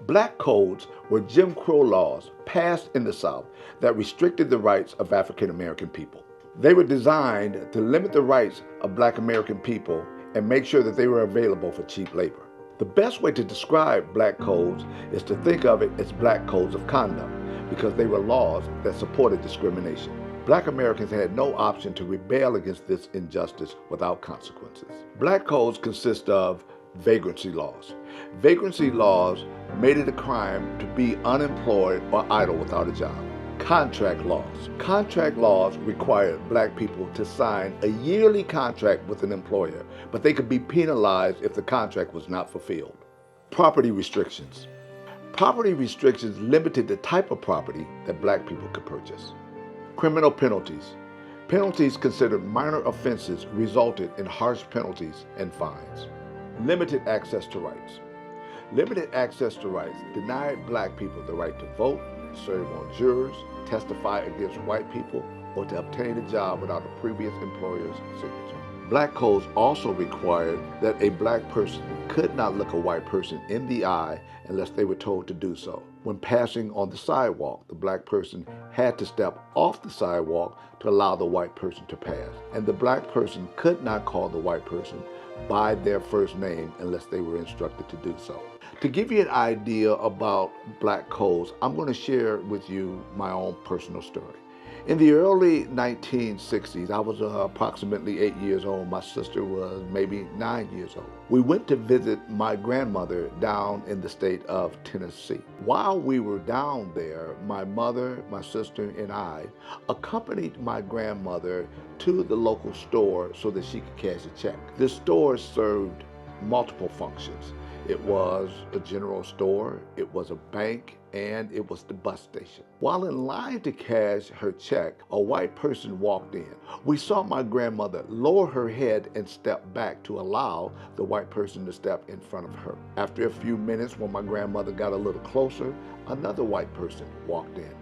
Black codes were Jim Crow laws passed in the South that restricted the rights of African American people. They were designed to limit the rights of Black American people and make sure that they were available for cheap labor. The best way to describe black codes is to think of it as black codes of conduct, because they were laws that supported discrimination. Black Americans had no option to rebel against this injustice without consequences. Black codes consist of vagrancy laws. Vagrancy laws made it a crime to be unemployed or idle without a job. Contract laws. Contract laws required black people to sign a yearly contract with an employer, but they could be penalized if the contract was not fulfilled. Property restrictions. Property restrictions limited the type of property that black people could purchase. Criminal penalties. Penalties considered minor offenses resulted in harsh penalties and fines. Limited access to rights. Limited access to rights denied black people the right to vote, serve on jurors, testify against white people, or to obtain a job without a previous employer's signature. Black codes also required that a black person could not look a white person in the eye unless they were told to do so. When passing on the sidewalk, the black person had to step off the sidewalk to allow the white person to pass. And the black person could not call the white person by their first name unless they were instructed to do so. To give you an idea about black codes, I'm going to share with you my own personal story. In the early 1960s, I was approximately 8 years old. My sister was maybe 9 years old. We went to visit my grandmother down in the state of Tennessee. While we were down there, my mother, my sister, and I accompanied my grandmother to the local store so that she could cash a check. This store served multiple functions. It was a general store, it was a bank, and it was the bus station. While in line to cash her check, a white person walked in. We saw my grandmother lower her head and step back to allow the white person to step in front of her. After a few minutes, when my grandmother got a little closer, another white person walked in.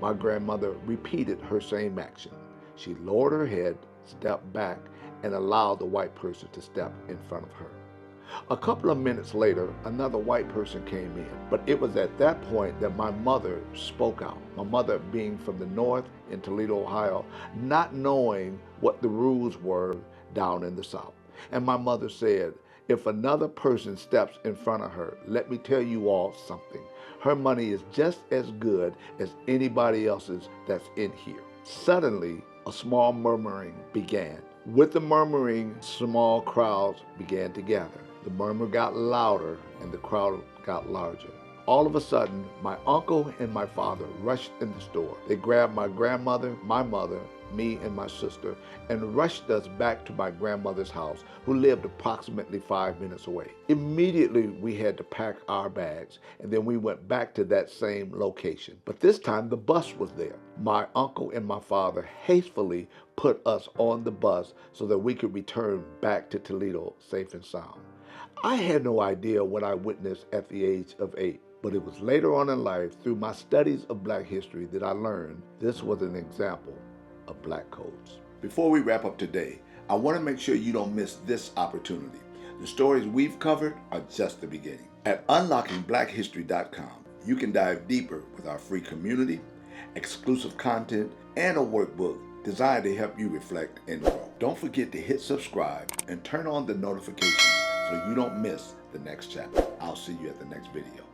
My grandmother repeated her same action. She lowered her head, stepped back, and allowed the white person to step in front of her. A couple of minutes later, another white person came in, but it was at that point that my mother spoke out. My mother being from the north in Toledo, Ohio, not knowing what the rules were down in the South. And my mother said, if another person steps in front of her, let me tell you all something. Her money is just as good as anybody else's that's in here. Suddenly, a small murmuring began. With the murmuring, small crowds began to gather. The murmur got louder and the crowd got larger. All of a sudden, my uncle and my father rushed in the store. They grabbed my grandmother, my mother, me and my sister, and rushed us back to my grandmother's house, who lived approximately 5 minutes away. Immediately, we had to pack our bags, and then we went back to that same location. But this time, the bus was there. My uncle and my father hastily put us on the bus so that we could return back to Toledo safe and sound. I had no idea what I witnessed at the age of 8, but it was later on in life, through my studies of black history, that I learned this was an example of black codes. Before we wrap up today, I want to make sure you don't miss this opportunity. The stories we've covered are just the beginning. At unlockingblackhistory.com, you can dive deeper with our free community, exclusive content, and a workbook designed to help you reflect and grow. Don't forget to hit subscribe and turn on the notifications so you don't miss the next chapter. I'll see you at the next video.